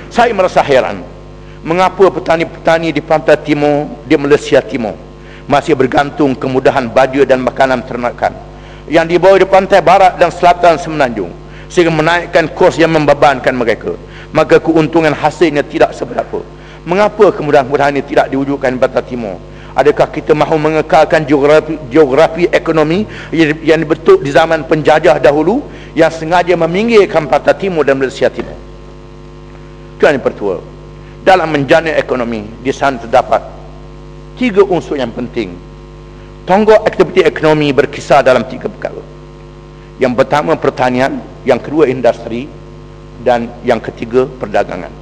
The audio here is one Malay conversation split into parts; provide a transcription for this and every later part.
Saya merasa heran, mengapa petani-petani di pantai timur, di Malaysia Timur, masih bergantung kemudahan baja dan makanan ternakan yang dibawa di pantai barat dan selatan Semenanjung, sehingga menaikkan kos yang membebankan mereka. Maka keuntungan hasilnya tidak seberapa. Mengapa kemudahan-kemudahan ini tidak diwujudkan di pantai timur? Adakah kita mahu mengekalkan geografi ekonomi yang dibentuk di zaman penjajah dahulu, yang sengaja meminggirkan pantai timur dan Malaysia Timur? Tuan Yang Pertua, dalam menjana ekonomi di sana terdapat 3 unsur yang penting. Tonggak aktiviti ekonomi berkisar dalam 3 perkara. Yang pertama pertanian, yang kedua industri, dan yang ketiga perdagangan.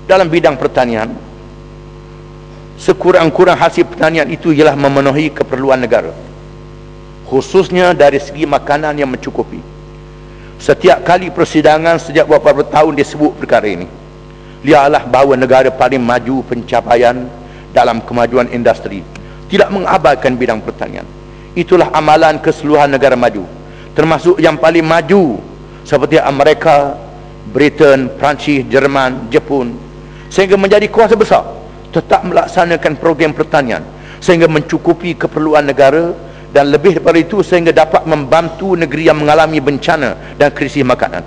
Dalam bidang pertanian, sekurang-kurang hasil pertanian itu ialah memenuhi keperluan negara, khususnya dari segi makanan yang mencukupi. Setiap kali persidangan sejak beberapa tahun disebut perkara ini, lihatlah bahawa negara paling maju pencapaian dalam kemajuan industri tidak mengabaikan bidang pertanian. Itulah amalan keseluruhan negara maju, termasuk yang paling maju seperti Amerika, Britain, Perancis, Jerman, Jepun, sehingga menjadi kuasa besar tetap melaksanakan program pertanian sehingga mencukupi keperluan negara, dan lebih daripada itu sehingga dapat membantu negeri yang mengalami bencana dan krisis makanan.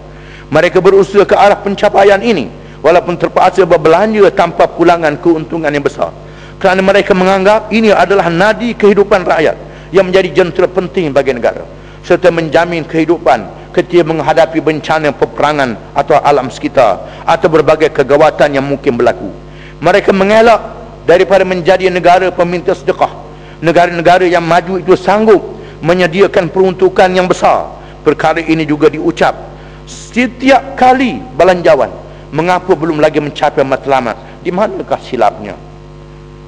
Mereka berusaha ke arah pencapaian ini walaupun terpaksa berbelanja tanpa pulangan keuntungan yang besar, kerana mereka menganggap ini adalah nadi kehidupan rakyat yang menjadi jentera penting bagi negara, serta menjamin kehidupan ketika menghadapi bencana peperangan atau alam sekitar atau berbagai kegawatan yang mungkin berlaku. Mereka mengelak daripada menjadi negara peminta sedekah. Negara-negara yang maju itu sanggup menyediakan peruntukan yang besar. Perkara ini juga diucap setiap kali belanjawan. Mengapa belum lagi mencapai matlamat? Di manakah silapnya?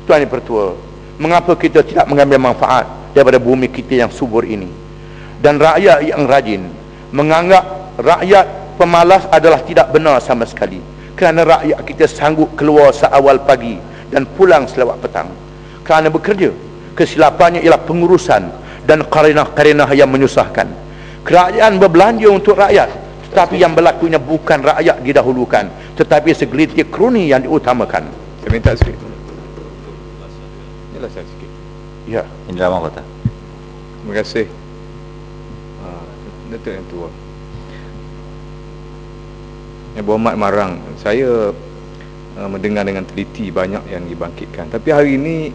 Tuan Yang Pertua, mengapa kita tidak mengambil manfaat daripada bumi kita yang subur ini? Dan rakyat yang rajin menganggap rakyat pemalas adalah tidak benar sama sekali, kerana rakyat kita sanggup keluar seawal pagi dan pulang selewat petang. Kerana bekerja, kesilapannya ialah pengurusan dan karenah-karenah yang menyusahkan. Kerajaan berbelanja untuk rakyat, tetapi yang berlakunya bukan rakyat didahulukan, tetapi segelintir kroni yang diutamakan. Saya minta sikit. Jelaskan sikit. Ya. Indra Mahkota. Terima kasih. Datuk Yang Tua, Yang Berhormat Marang, saya mendengar dengan teliti banyak yang dibangkitkan. Tapi hari ini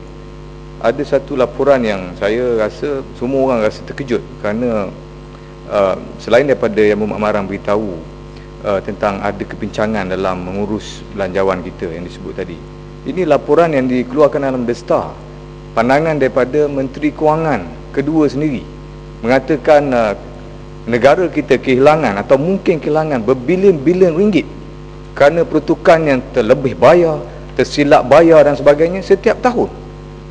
ada satu laporan yang saya rasa semua orang rasa terkejut, kerana selain daripada Yang Berhormat Marang beritahu tentang ada kebincangan dalam mengurus belanjawan kita yang disebut tadi, ini laporan yang dikeluarkan dalam The Star, pandangan daripada Menteri Kewangan kedua sendiri, mengatakan negara kita kehilangan atau mungkin kehilangan berbilion-bilion ringgit kerana peruntukan yang terlebih bayar, tersilap bayar dan sebagainya setiap tahun.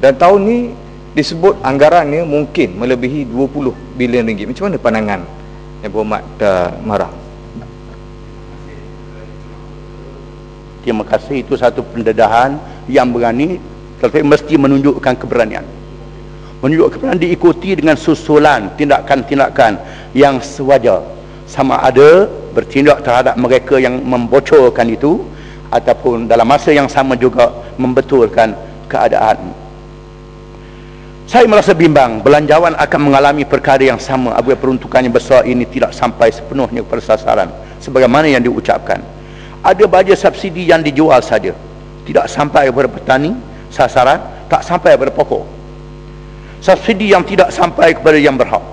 Dan tahun ni disebut anggarannya mungkin melebihi 20 bilion ringgit. Macam mana pandangan Yang Berhormat Marang? Terima kasih. Itu satu pendedahan yang berani, tetapi mesti menunjukkan keberanian. Menunjukkan keberanian diikuti dengan susulan tindakan-tindakan yang sewajar, sama ada bertindak terhadap mereka yang membocorkan itu, ataupun dalam masa yang sama juga membetulkan keadaan. Saya merasa bimbang belanjawan akan mengalami perkara yang sama apabila peruntukannya besar ini tidak sampai sepenuhnya kepada sasaran sebagaimana yang diucapkan. Ada baja subsidi yang dijual saja, tidak sampai kepada petani sasaran, tak sampai kepada pokok. Subsidi yang tidak sampai kepada yang berhak,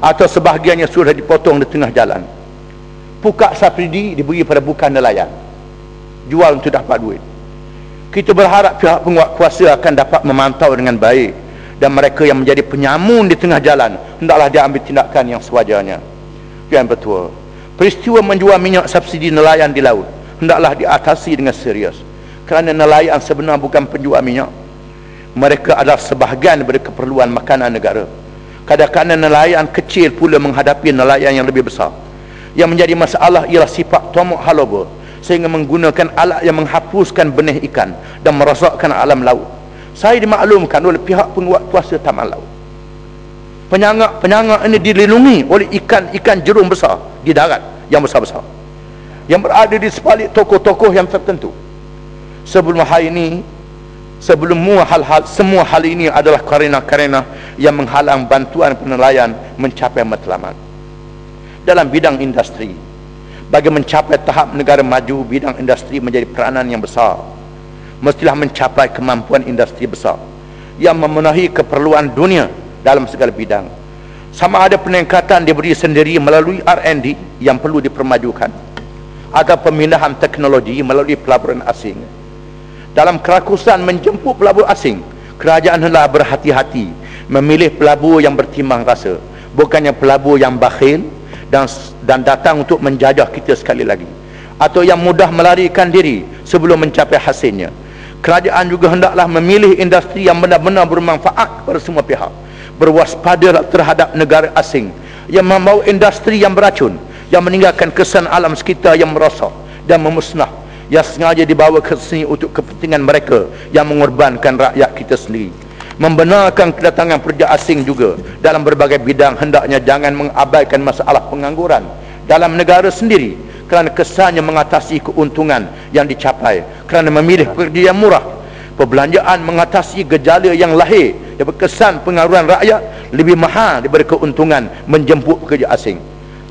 atau sebahagiannya sudah dipotong di tengah jalan. Pukak subsidi diberi pada bukan nelayan, jual untuk dapat duit. Kita berharap pihak penguatkuasa akan dapat memantau dengan baik, dan mereka yang menjadi penyamun di tengah jalan hendaklah diambil tindakan yang sewajarnya. Yang Pertua, peristiwa menjual minyak subsidi nelayan di laut hendaklah diatasi dengan serius, kerana nelayan sebenar bukan penjual minyak. Mereka adalah sebahagian daripada keperluan makanan negara. Kadang-kadang nelayan kecil pula menghadapi nelayan yang lebih besar. Yang menjadi masalah ialah sifat tomok haloba, sehingga menggunakan alat yang menghapuskan benih ikan dan merosakkan alam laut. Saya dimaklumkan oleh pihak penguatkuasa taman laut, penyangak ini dilindungi oleh ikan-ikan jerum besar di darat yang besar-besar, yang berada di sebalik tokoh-tokoh yang tertentu. Sebelum semua hal ini adalah karena yang menghalang bantuan penilaian mencapai matlamat. Dalam bidang industri, bagi mencapai tahap negara maju, bidang industri menjadi peranan yang besar. Mestilah mencapai kemampuan industri besar yang memenuhi keperluan dunia dalam segala bidang. Sama ada peningkatan diberi sendiri melalui R&D yang perlu dipermajukan, atau pemindahan teknologi melalui pelaburan asing. Dalam kerakusan menjemput pelabur asing, kerajaan hendaklah berhati-hati memilih pelabur yang bertimbang rasa, bukannya pelabur yang bakhil dan datang untuk menjajah kita sekali lagi, atau yang mudah melarikan diri sebelum mencapai hasilnya. Kerajaan juga hendaklah memilih industri yang benar-benar bermanfaat kepada semua pihak. Berwaspada terhadap negara asing yang membawa industri yang beracun, yang meninggalkan kesan alam sekitar yang merosak dan memusnah, yang sengaja dibawa ke sini untuk kepentingan mereka yang mengorbankan rakyat kita sendiri. Membenarkan kedatangan pekerja asing juga dalam berbagai bidang, hendaknya jangan mengabaikan masalah pengangguran dalam negara sendiri kerana kesannya mengatasi keuntungan yang dicapai kerana memilih pekerja yang murah. Perbelanjaan mengatasi gejala yang lahir yang berkesan pengaruhan rakyat lebih mahal daripada keuntungan menjemput pekerja asing.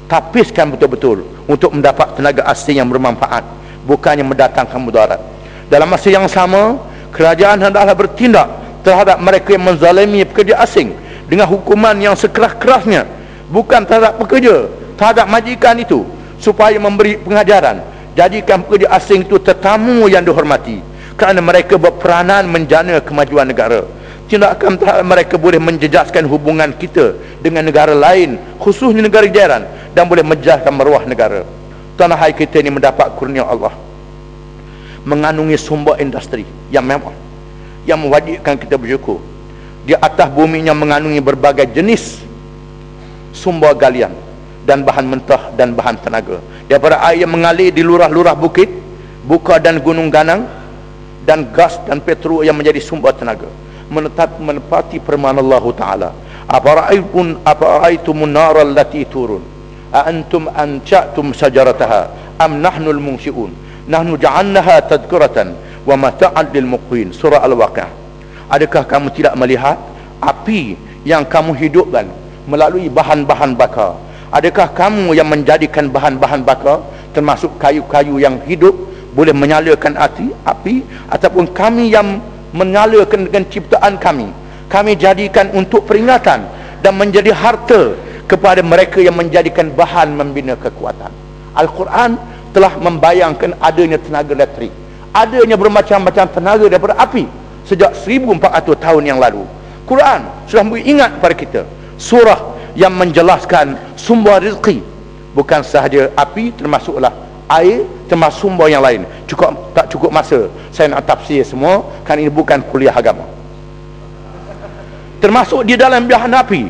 Tapiskan betul-betul untuk mendapat tenaga asing yang bermanfaat, bukannya mendatangkan mudarat. Dalam masa yang sama, kerajaan hendaklah bertindak terhadap mereka yang menzalimi pekerja asing dengan hukuman yang sekeras-kerasnya, bukan terhadap pekerja, terhadap majikan itu, supaya memberi pengajaran. Jadikan pekerja asing itu tetamu yang dihormati kerana mereka berperanan menjana kemajuan negara. Tindakan terhadap mereka boleh menjejaskan hubungan kita dengan negara lain, khususnya negara jiran, dan boleh menjejaskan maruah negara. Tanah air kita ini mendapat kurnia Allah, mengandungi sumber industri yang mewah, yang mewajibkan kita bersyukur. Di atas bumi yang mengandungi berbagai jenis sumber galian dan bahan mentah dan bahan tenaga, daripada air yang mengalir di lurah-lurah bukit, buka dan gunung ganang, dan gas dan petrol yang menjadi sumber tenaga. Menepati firman Allah Ta'ala, Afara'aytumun nara allati turun a antum ansha'tum sajarataha am nahnul munsyi'un nahnu ja'alnaha tadhkuratan wa mata'an lil muqwin. Surah Al-Waqi'ah. Adakah kamu tidak melihat api yang kamu hidupkan melalui bahan-bahan bakar? Adakah kamu yang menjadikan bahan-bahan bakar termasuk kayu-kayu yang hidup boleh menyalakan api, ataupun kami yang menyalakan dengan ciptaan kami jadikan untuk peringatan dan menjadi harta kepada mereka yang menjadikan bahan membina kekuatan. Al-Quran telah membayangkan adanya tenaga elektrik, adanya bermacam-macam tenaga daripada api sejak 1400 tahun yang lalu. Quran sudah memberi ingat kepada kita surah yang menjelaskan sumber rezeki, bukan sahaja api, termasuklah air, termasuk sumber yang lain. Tak cukup masa saya nak tafsir semua, kan ini bukan kuliah agama. Termasuk di dalam bahan api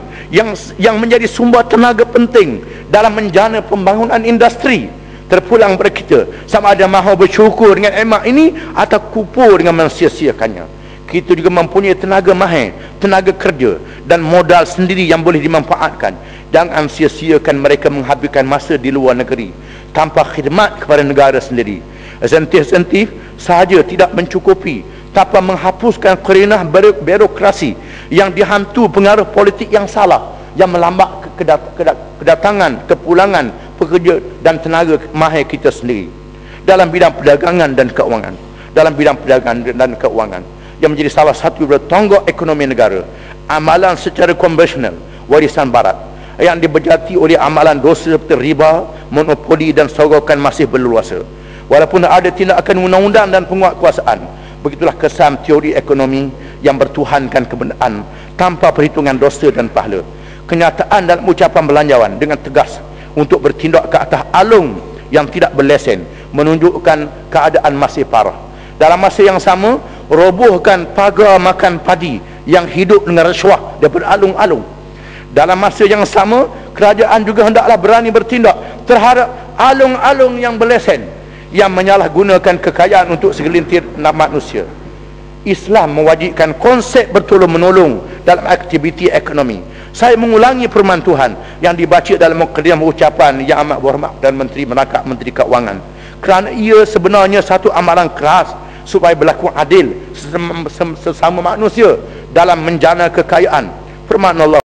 yang menjadi sumber tenaga penting dalam menjana pembangunan industri. Terpulang pada kita, sama ada mahu bersyukur dengan nikmat ini atau kupur dengan mensia-siakannya. Kita juga mempunyai tenaga mahir, tenaga kerja dan modal sendiri yang boleh dimanfaatkan. Jangan sia-siakan mereka menghabiskan masa di luar negeri tanpa khidmat kepada negara sendiri. Sentif-sentif sahaja tidak mencukupi, tanpa menghapuskan kerenah birokrasi yang dihantu pengaruh politik yang salah, yang melambat kedatangan, kepulangan pekerja dan tenaga mahir kita sendiri. Dalam bidang perdagangan dan keuangan, yang menjadi salah satu tonggak ekonomi negara, amalan secara konvensional warisan barat yang diberjati oleh amalan dosa seperti riba, monopoli dan sogokan masih berleluasa. Walaupun ada tindakan undang-undang dan penguatkuasaan, begitulah kesan teori ekonomi yang bertuhankan kebenaran tanpa perhitungan dosa dan pahala. Kenyataan dan ucapan belanjawan dengan tegas untuk bertindak ke atas alung yang tidak berlesen menunjukkan keadaan masih parah. Dalam masa yang sama, robohkan pagar makan padi yang hidup dengan rasuah daripada alung-alung. Dalam masa yang sama, kerajaan juga hendaklah berani bertindak terhadap alung-alung yang berlesen yang menyalahgunakan kekayaan untuk segelintir manusia. Islam mewajibkan konsep bertolong-menolong dalam aktiviti ekonomi Saya mengulangi firman Tuhan yang dibaca dalam mukadimah ucapan Yang Amat Berhormat dan Menteri Melangkah Menteri Keuangan, kerana ia sebenarnya satu amalan keras supaya berlaku adil sesama manusia dalam menjana kekayaan. Firman Allah